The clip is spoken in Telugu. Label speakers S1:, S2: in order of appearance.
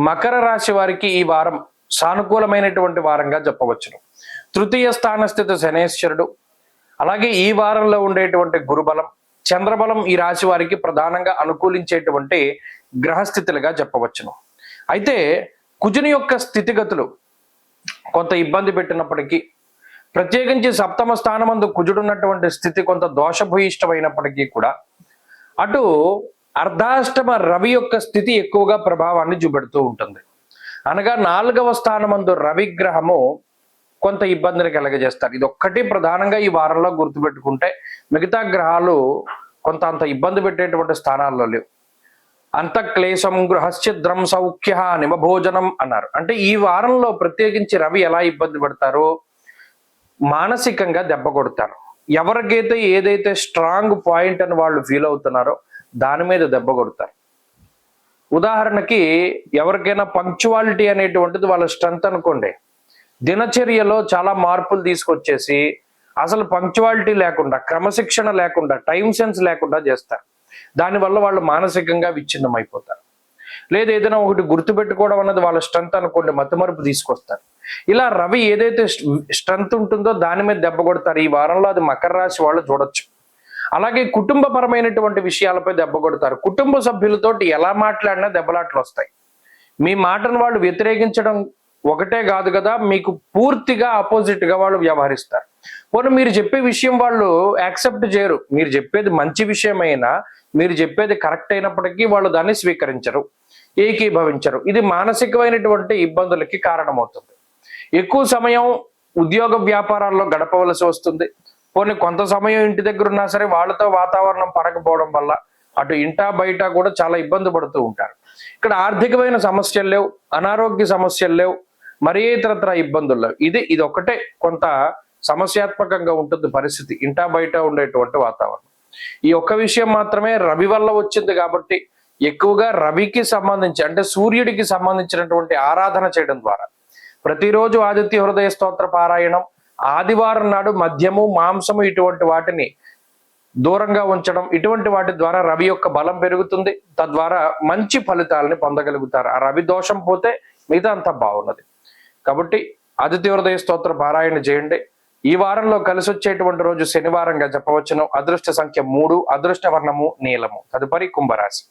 S1: మకర రాశి వారికి ఈ వారం సానుకూలమైనటువంటి వారంగా చెప్పవచ్చును. తృతీయ స్థానస్థిత శనేశ్వరుడు, అలాగే ఈ వారంలో ఉండేటువంటి గురుబలం, చంద్రబలం ఈ రాశి వారికి ప్రధానంగా అనుకూలించేటువంటి గ్రహస్థితులుగా చెప్పవచ్చును. అయితే కుజుని యొక్క స్థితిగతులు కొంత ఇబ్బంది పెట్టినప్పటికీ, ప్రత్యేకించి సప్తమ స్థానమందు కుజుడున్నటువంటి స్థితి కొంత దోషభూయిష్టమైనప్పటికీ కూడా అటు అర్ధాష్టమ రవి యొక్క స్థితి ఎక్కువగా ప్రభావాన్ని చూపెడుతూ ఉంటుంది. అనగా 4వ స్థానమందు రవి గ్రహము కొంత ఇబ్బందిని కలగజేస్తారు. ఇది ఒక్కటి ప్రధానంగా ఈ వారంలో గుర్తుపెట్టుకుంటే మిగతా గ్రహాలు కొంత అంత ఇబ్బంది పెట్టేటువంటి స్థానాల్లో లేవు. అంతఃక్లేశం గృహశ్చిద్రం సౌఖ్య నిమభోజనం అన్నారు. అంటే ఈ వారంలో ప్రత్యేకించి రవి ఎలా ఇబ్బంది పెడతారో మానసికంగా దెబ్బ కొడతారు. ఎవరికైతే ఏదైతే స్ట్రాంగ్ పాయింట్ అని వాళ్ళు ఫీల్ అవుతున్నారో దాని మీద దెబ్బ కొడతారు. ఉదాహరణకి ఎవరికైనా పంక్చువాలిటీ అనేటువంటిది వాళ్ళ స్ట్రెంత్ అనుకోండి, దినచర్యలో చాలా మార్పులు తీసుకొచ్చేసి అసలు పంక్చువాలిటీ లేకుండా, క్రమశిక్షణ లేకుండా, టైం సెన్స్ లేకుండా చేస్తారు. దానివల్ల వాళ్ళు మానసికంగా విచ్ఛిన్నం అయిపోతారు. లేదా ఏదైనా ఒకటి గుర్తుపెట్టుకోవడం అన్నది వాళ్ళ స్ట్రెంత్ అనుకోండి, మతిమరుపు తీసుకొస్తారు. ఇలా రవి ఏదైతే స్ట్రెంత్ ఉంటుందో దాని మీద దెబ్బ కొడతారు. ఈ వారంలో అది మకర రాశి వాళ్ళు చూడొచ్చు. అలాగే కుటుంబపరమైనటువంటి విషయాలపై దెబ్బ కొడతారు. కుటుంబ సభ్యులతోటి ఎలా మాట్లాడినా దెబ్బలాట్లు వస్తాయి. మీ మాటను వాళ్ళు వ్యతిరేకించడం ఒకటే కాదు కదా, మీకు పూర్తిగా ఆపోజిట్ గా వాళ్ళు వ్యవహరిస్తారు. పోనీ మీరు చెప్పే విషయం వాళ్ళు యాక్సెప్ట్ చేయరు. మీరు చెప్పేది మంచి విషయమైనా, మీరు చెప్పేది కరెక్ట్ అయినప్పటికీ వాళ్ళు దాన్ని స్వీకరించరు, ఏకీభవించరు. ఇది మానసికమైనటువంటి ఇబ్బందులకి కారణమవుతుంది. ఎక్కువ సమయం ఉద్యోగ వ్యాపారాల్లో గడపవలసి వస్తుంది. పోనీ కొంత సమయం ఇంటి దగ్గర ఉన్నా సరే వాళ్ళతో వాతావరణం పడకపోవడం వల్ల అటు ఇంటా బయట కూడా చాలా ఇబ్బంది పడుతూ ఉంటారు. ఇక్కడ ఆర్థికమైన సమస్యలు లేవు, అనారోగ్య సమస్యలు లేవు, మరీ ఇతరత్ర ఇబ్బందులు లేవు. ఇది ఒకటే కొంత సమస్యాత్మకంగా ఉంటుంది పరిస్థితి, ఇంటా బయట ఉండేటువంటి వాతావరణం. ఈ ఒక్క విషయం మాత్రమే రవి వల్ల వచ్చింది కాబట్టి ఎక్కువగా రవికి సంబంధించి అంటే సూర్యుడికి సంబంధించినటువంటి ఆరాధన చేయడం ద్వారా ప్రతిరోజు ఆదిత్య హృదయ స్తోత్ర పారాయణం, ఆదివారం నాడు మద్యము, మాంసము ఇటువంటి వాటిని దూరంగా ఉంచడం, ఇటువంటి వాటి ద్వారా రవి యొక్క బలం పెరుగుతుంది. తద్వారా మంచి ఫలితాలని పొందగలుగుతారు. ఆ రవి దోషం పోతే మిగతా అంతా బాగున్నది. కాబట్టి ఆదిత్య హృదయ స్తోత్ర పారాయణ చేయండి. ఈ వారంలో కలిసి వచ్చేటువంటి రోజు శనివారంగా చెప్పవచ్చును. అదృష్ట సంఖ్య 3, అదృష్ట వర్ణము నీలము. తదుపరి కుంభరాశి.